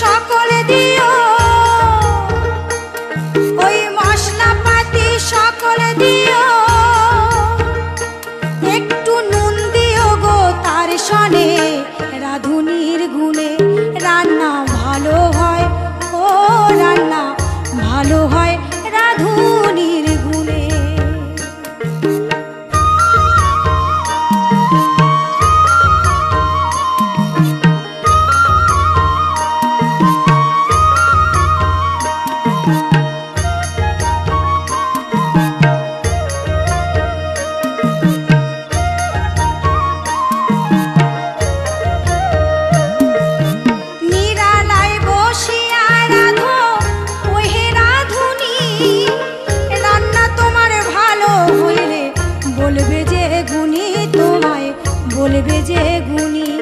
সকল দিও, ওই মশলাপাতি সকল দিও, একটু নুন দিও গো তার সনে রাঁধুনির গুণে।